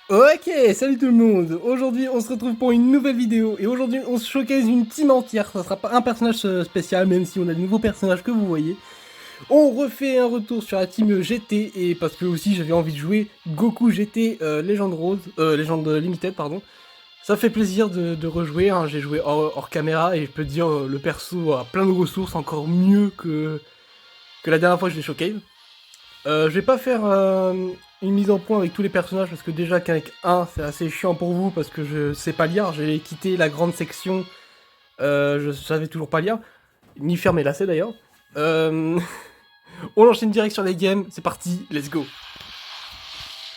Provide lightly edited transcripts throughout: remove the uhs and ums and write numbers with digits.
Ok, salut tout le monde. Aujourd'hui, on se retrouve pour une nouvelle vidéo. Et aujourd'hui, on se showcase une team entière. Ça sera pas un personnage spécial, même si on a de nouveaux personnages que vous voyez. On refait un retour sur la team GT. Et parce que aussi, j'avais envie de jouer Goku GT Legend Rose, Legend Limited, pardon. Ça fait plaisir de rejouer. Hein. J'ai joué hors caméra et je peux te dire, le perso a plein de ressources, encore mieux que la dernière fois que je l'ai showcase. Je vais pas faire une mise en point avec tous les personnages parce que déjà qu'avec un c'est assez chiant pour vous parce que je sais pas lire, j'ai quitté la grande section, je savais toujours pas lire, ni faire mes lacets d'ailleurs. Euh, on enchaîne direct sur les games, c'est parti, let's go.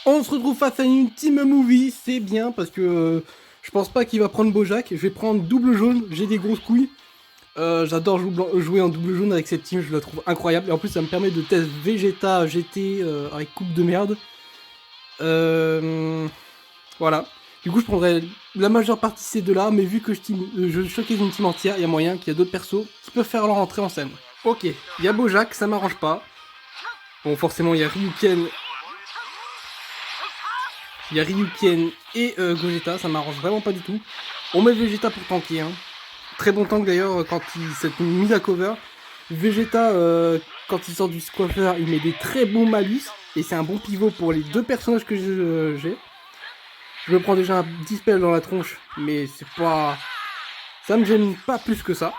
On se retrouve face à une team movie, c'est bien parce que je pense pas qu'il va prendre Bojack, je vais prendre double jaune, j'ai des grosses couilles. J'adore jouer en double jaune avec cette team, je la trouve incroyable. Et en plus, ça me permet de tester Vegeta GT avec coupe de merde. Euh, voilà. Du coup, je prendrais la majeure partie de ces deux-là, mais vu que je showcase une team entière, il y a moyen qu'il y a d'autres persos qui peuvent faire leur entrée en scène. Ok, il y a Bojack, ça m'arrange pas. Bon, forcément, il y a Ryuken. Il y a Ryuken et Gogeta, ça m'arrange vraiment pas du tout. On met Vegeta pour tanker, hein. Très bon tank d'ailleurs quand il s'est mis à cover. Vegeta, quand il sort du coiffeur, il met des très bons malus. Et c'est un bon pivot pour les deux personnages que j'ai. Je me prends déjà un dispel dans la tronche, mais c'est pas... Ça me gêne pas plus que ça.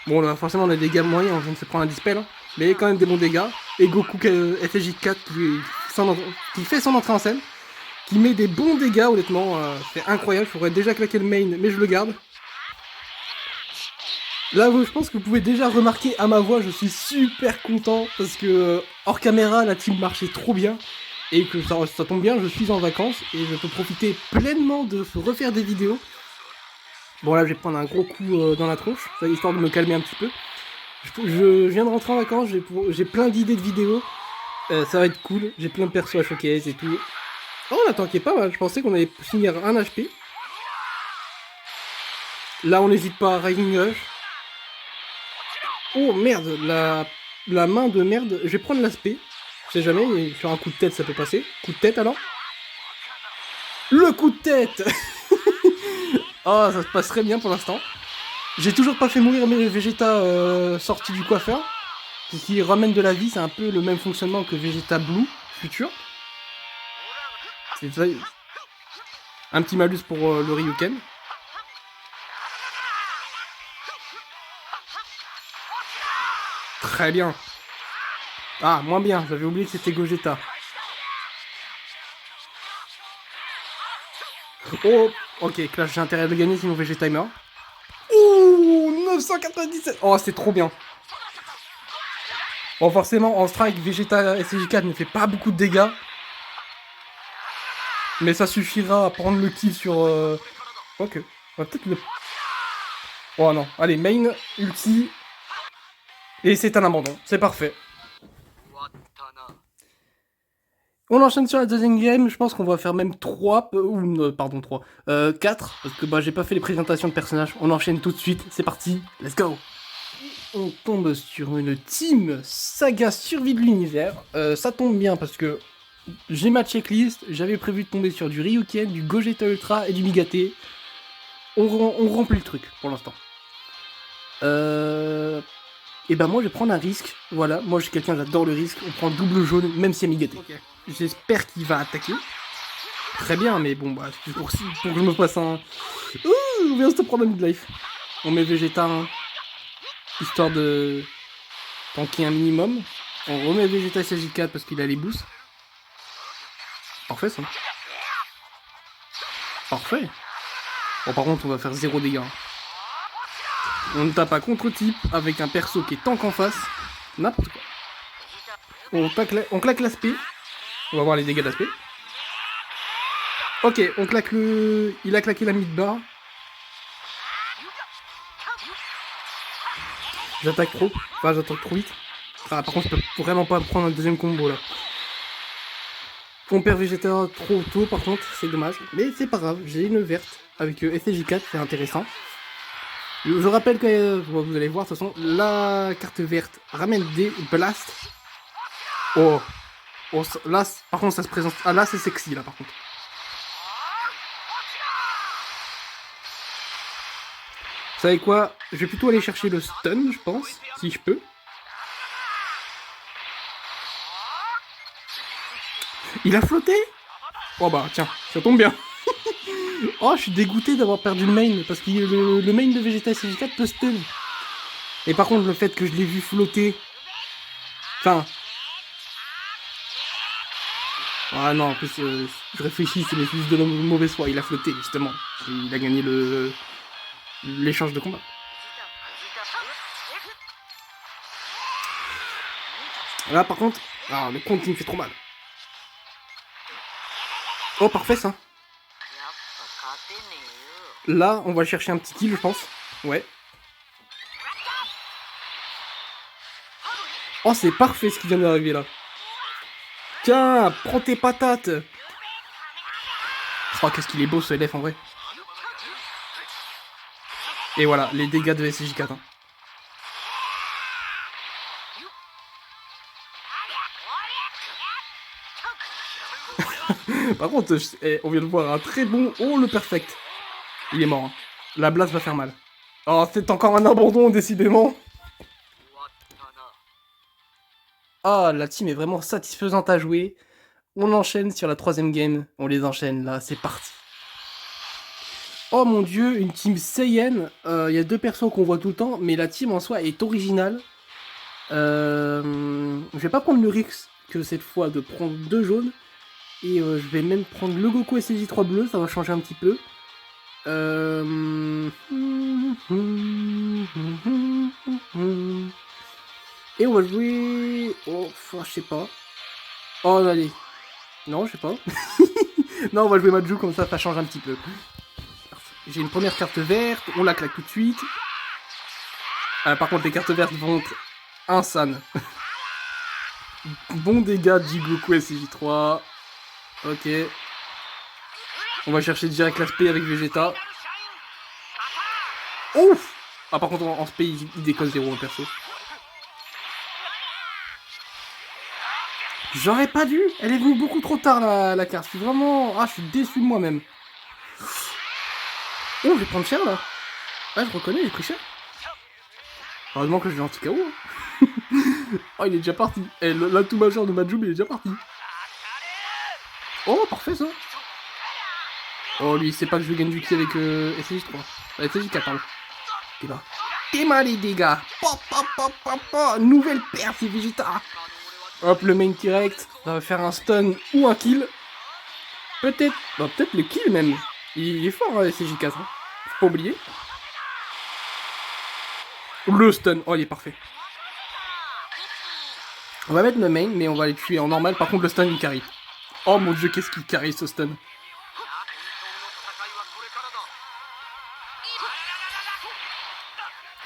Bon, là, forcément, on a des dégâts moyens, on vient de se prendre un dispel. Hein, mais il y a quand même des bons dégâts. Et Goku FJ4 qui fait son entrée en scène. Qui met des bons dégâts, honnêtement. C'est incroyable, je pourrais déjà claquer le main, mais je le garde. Là, je pense que vous pouvez déjà remarquer à ma voix, je suis super content parce que hors caméra, la team marchait trop bien et que ça tombe bien, je suis en vacances et je peux profiter pleinement de refaire des vidéos. Bon, là, je vais prendre un gros coup dans la tronche, histoire de me calmer un petit peu. Je viens de rentrer en vacances, j'ai plein d'idées de vidéos, ça va être cool, j'ai plein de persos à showcase et tout. Oh, on a tanké pas mal, je pensais qu'on allait finir un HP. Là, on n'hésite pas à Rising Rush. Oh merde, la main de merde. Je vais prendre l'aspect. Je sais jamais, sur un coup de tête ça peut passer. Coup de tête alors. Le coup de tête. Oh, ça se passe très bien pour l'instant. J'ai toujours pas fait mourir mes Vegeta sortis du coiffeur. Ce qui ramène de la vie, c'est un peu le même fonctionnement que Vegeta Blue futur. C'est ça. Un petit malus pour le Ryuken. Très bien. Ah, moins bien, j'avais oublié que c'était Gogeta. Oh, ok, Clash, j'ai intérêt de gagner sinon Vegeta meurt. Ouh, 997. Oh, c'est trop bien. Bon, forcément, en strike, Vegeta SJ4 ne fait pas beaucoup de dégâts. Mais ça suffira à prendre le kill sur... Ok, on va peut-être le... Oh non, allez, main, ulti. Et c'est un abandon, c'est parfait. On enchaîne sur la deuxième game, je pense qu'on va faire même 3, pardon 3, 4, parce que bah j'ai pas fait les présentations de personnages, on enchaîne tout de suite, c'est parti, let's go. On tombe sur une team saga survie de l'univers, ça tombe bien parce que j'ai ma checklist, j'avais prévu de tomber sur du Ryuken, du Gogeta Ultra et du Migate, on remplit le truc pour l'instant. Et bah moi je vais prendre un risque, voilà, moi je suis quelqu'un, j'adore le risque, on prend double jaune même si c'est Migate. Okay. J'espère qu'il va attaquer. Très bien, mais bon, bah, pour que je me fasse un... Ouh, on vient de se prendre un midlife. On met Vegeta, hein, histoire de tanker un minimum. On remet Vegeta SJ4 parce qu'il a les boosts. Parfait, ça. Parfait. Bon, par contre, on va faire 0 dégâts. On ne tape à contre-type avec un perso qui est tank en face. N'importe quoi. On claque l'aspect. On va voir les dégâts d'aspect. Ok, on claque le... Il a claqué la mid-bar. J'attaque trop. Enfin, j'attaque trop vite. Ah, par contre, je peux vraiment pas prendre un deuxième combo, là. On perd Vegeta trop tôt, par contre, c'est dommage. Mais c'est pas grave, j'ai une verte avec SJ4, c'est intéressant. Je rappelle que, vous allez voir, de toute façon, la carte verte ramène des blasts. Oh, Oh, là, par contre, ça se présente... Ah, là, c'est sexy, là, par contre. Vous savez quoi? Je vais plutôt aller chercher le stun, je pense, si je peux. Il a flotté? Oh bah, tiens, ça tombe bien. Oh, je suis dégoûté d'avoir perdu le main, parce que le main de Vegeta SJ4 peut stun. Et par contre, le fait que je l'ai vu flotter... Enfin... Ah non, en plus, je réfléchis, c'est juste de la mauvaise foi. Il a flotté, justement. Il a gagné l'échange de combat. Là, par contre... Ah, le compte, il me fait trop mal. Oh, parfait, ça. Là, on va chercher un petit kill, je pense. Ouais. Oh, c'est parfait ce qui vient d'arriver, là. Tiens, prends tes patates. Oh, qu'est-ce qu'il est beau, ce LF, en vrai. Et voilà, les dégâts de SJ4. Hein. Par contre, on vient de voir un très bon... Oh, le perfect. Il est mort. Hein. La blast va faire mal. Oh, c'est encore un abandon, décidément. Ah, la team est vraiment satisfaisante à jouer. On enchaîne sur la 3ème game. On les enchaîne, là, c'est parti. Oh mon dieu, une team Saiyan. Il y a 2 persos qu'on voit tout le temps, mais la team en soi est originale. Je vais pas prendre le risque que cette fois de prendre 2 jaunes. Et je vais même prendre le Goku SJ3 bleu, ça va changer un petit peu. Et on va jouer... Oh, je sais pas. Oh, allez. Non, je sais pas. Non, on va jouer Majou, comme ça change un petit peu. J'ai une première carte verte, on la claque tout de suite. Par contre, les cartes vertes vont être insanes. Bon dégâts de Jigoku SJ3. Ok. On va chercher direct l'aspect avec Vegeta. Ouf! Ah, par contre, en spé, il déconne 0 en perso. J'aurais pas dû. Elle est venue beaucoup trop tard, la carte. Je suis vraiment... Ah, je suis déçu de moi-même. Oh, je vais prendre cher, là. Ah, je reconnais, j'ai pris cher. Heureusement que je l'ai anti-KO. Hein. Oh, il est déjà parti. Et l'atout majeur de Majou, il est déjà parti. Oh, parfait, ça. Oh, lui, il sait pas que je gagne du ki avec SJ3. SJ4, pardon. Et là. Et mal les dégâts. Pop, pop, pop, pop, pop. Nouvelle perte, c'est Vegeta. Hop, le main direct. Ça va faire un stun ou un kill. Peut-être... Bah, peut-être le kill, même. Il est fort, SJ4. Hein. Faut pas oublier. Le stun. Oh, il est parfait. On va mettre le main, mais on va les tuer en normal. Par contre, le stun, il carry. Oh mon dieu, qu'est-ce qu'il carry, ce stun.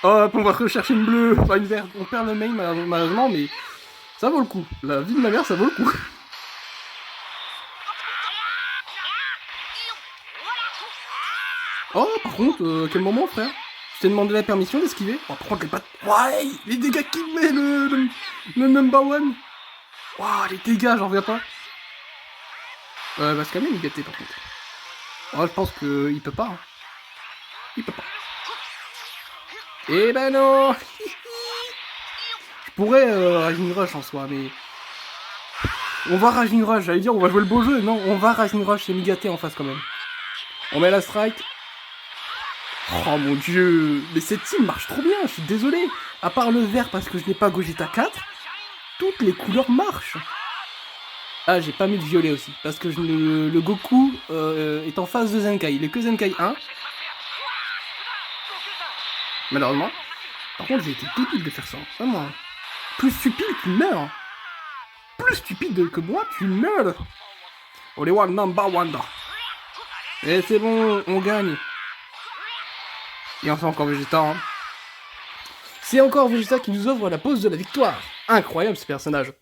Hop, on va rechercher une bleue, pas une verte. On perd le main malheureusement, mais ça vaut le coup. La vie de ma mère, ça vaut le coup. Oh, par contre, quel moment, frère? Je t'ai demandé la permission d'esquiver. Oh, par contre, les pattes... Ouais, les dégâts qu'il met, le number one. Waouh, les dégâts, j'en reviens pas. Va se calmer, Migaté, par contre. Oh, je pense qu'il peut pas. Hein. Il peut pas. Eh ben non. Je pourrais Raging Rush en soi, mais... On va Raging Rush, j'allais dire on va jouer le beau jeu. Non, on va Raging Rush, c'est Migaté en face quand même. On met la strike. Oh mon dieu. Mais cette team marche trop bien, je suis désolé. À part le vert parce que je n'ai pas Gogeta 4, toutes les couleurs marchent. Ah, j'ai pas mis le violet aussi, parce que le Goku est en phase de Zenkai. Il est que Zenkai 1. Malheureusement. Par contre, j'ai été débile de faire ça. Vraiment. Plus stupide, tu meurs. Plus stupide que moi, tu meurs. On est one number wonder. Et c'est bon, on gagne. Et enfin encore Vegeta. Hein. C'est encore Vegeta qui nous offre la pose de la victoire. Incroyable ce personnage.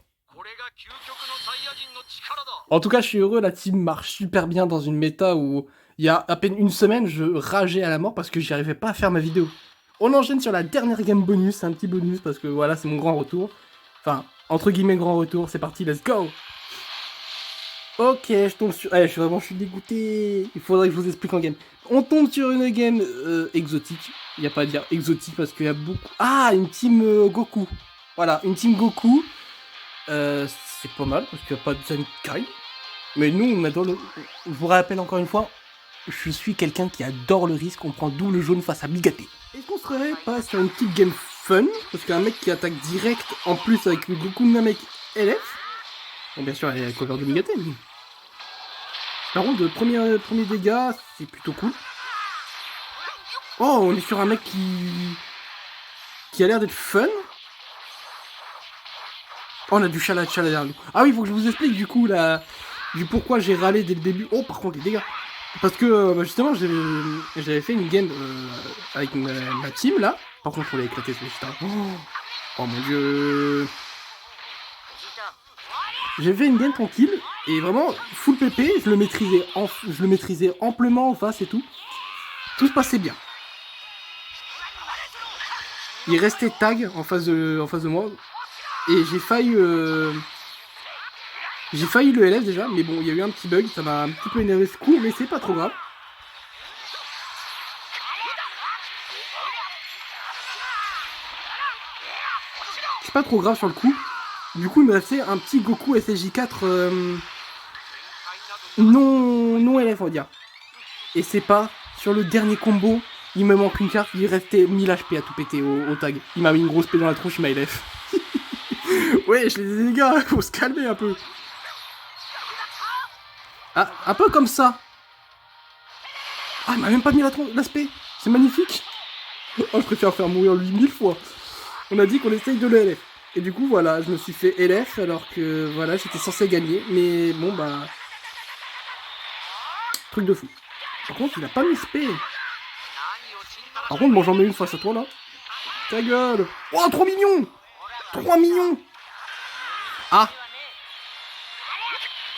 En tout cas, je suis heureux, la team marche super bien dans une méta où il y a à peine une semaine, je rageais à la mort parce que j'y arrivais pas à faire ma vidéo. On enchaîne sur la dernière game bonus, un petit bonus parce que voilà, c'est mon grand retour. Enfin, entre guillemets grand retour, c'est parti, let's go! Ok, je tombe sur... je suis dégoûté. Il faudrait que je vous explique en game. On tombe sur une game exotique. Il n'y a pas à dire exotique parce qu'il y a beaucoup... Ah, une team Goku. Voilà, une team Goku. C'est pas mal parce qu'il n'y a pas de Zenkai. Mais nous, on adore le... Je vous rappelle encore une fois, je suis quelqu'un qui adore le risque. On prend double jaune face à Bigaté. Est-ce qu'on serait pas sur une petite game fun? Parce qu'un mec qui attaque direct, en plus avec le Goku Namek LF. Bon, bien sûr, elle est cover de Bigaté, mais... Par contre, de premier dégâts, c'est plutôt cool. Oh, on est sur un mec qui a l'air d'être fun. Oh, on a du chala derrière nous. Ah oui, faut que je vous explique du coup du pourquoi j'ai râlé dès le début. Oh, par contre, les dégâts. Parce que justement, j'avais fait une game avec ma team là. Par contre, faut l'éclater ce putain. Oh mon dieu. J'ai fait une game tranquille et vraiment full PP, je le maîtrisais amplement en face et tout. Tout se passait bien. Il restait tag en face de moi et j'ai failli le LF déjà, mais bon, il y a eu un petit bug, ça m'a un petit peu énervé ce coup, mais c'est pas trop grave. C'est pas trop grave sur le coup. Du coup, il me restait un petit Goku SSJ4 non LF, on va dire. Et c'est pas sur le dernier combo, il me manque une carte, il restait 1000 HP à tout péter au tag. Il m'a mis une grosse paix dans la tronche, il m'a LF. Ouais, je les ai, les gars, faut se calmer un peu. Ah, un peu comme ça. Ah, il m'a même pas mis l'aspect. C'est magnifique. Oh, je préfère faire mourir lui 1000 fois. On a dit qu'on essaye de le LF. Et du coup, voilà, je me suis fait LF alors que, voilà, j'étais censé gagner. Mais bon, bah... Truc de fou. Par contre, il a pas mis spé. Par contre, bon, j'en mets une face à toi, là. Ta gueule. Oh, 3 millions 3 millions. Ah.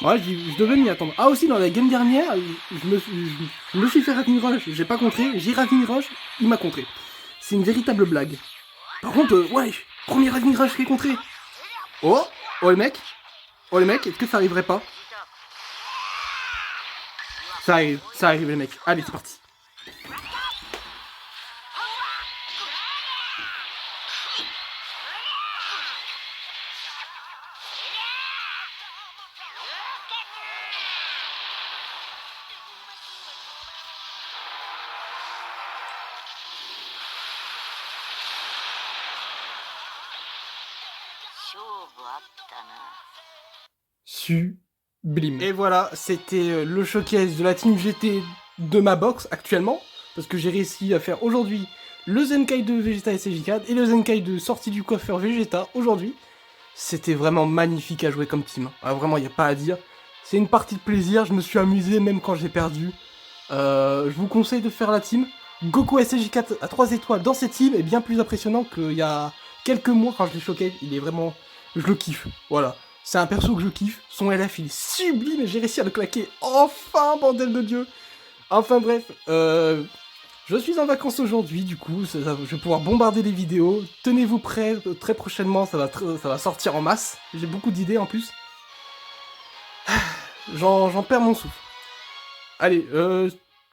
Ouais, je devais m'y attendre. Ah, aussi, dans la game dernière, je me suis fait Ravine Rush. J'ai pas contré. J'ai Ravine Rush, il m'a contré. C'est une véritable blague. Par contre, ouais, premier Ravine Rush qui est contré. Oh, oh les mecs, est-ce que ça arriverait pas? Ça arrive les mecs. Allez, c'est parti. Sublime. Et voilà, c'était le showcase de la Team GT de ma box actuellement. Parce que j'ai réussi à faire aujourd'hui le Zenkai de Vegeta SSJ4 et le Zenkai de sortie du coffre Vegeta aujourd'hui. C'était vraiment magnifique à jouer comme team. Ah, vraiment, il n'y a pas à dire. C'est une partie de plaisir, je me suis amusé même quand j'ai perdu. Je vous conseille de faire la team. Goku SSJ4 à 3 étoiles dans cette team est bien plus impressionnant qu'il y a quelques mois quand je l'ai showcase. Il est vraiment... Je le kiffe, voilà. C'est un perso que je kiffe. Son LF, il est sublime et j'ai réussi à le claquer. Enfin, bordel de Dieu. Enfin, bref. Je suis en vacances aujourd'hui, du coup. Je vais pouvoir bombarder les vidéos. Tenez-vous prêts. Très prochainement, ça va sortir en masse. J'ai beaucoup d'idées en plus. J'en perds mon souffle. Allez,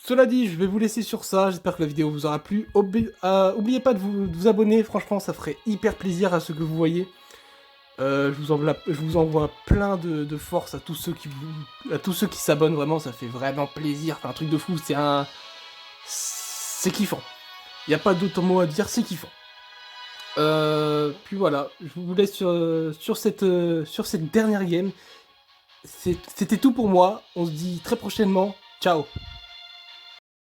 cela dit, je vais vous laisser sur ça. J'espère que la vidéo vous aura plu. Oubliez pas de vous abonner. Franchement, ça ferait hyper plaisir à ceux que vous voyez. Je vous envoie plein de force à tous ceux qui s'abonnent, vraiment, ça fait vraiment plaisir, c'est un truc de fou, c'est kiffant. Il n'y a pas d'autre mot à dire, c'est kiffant. Puis voilà, je vous laisse sur cette dernière game. C'était tout pour moi, on se dit très prochainement, ciao.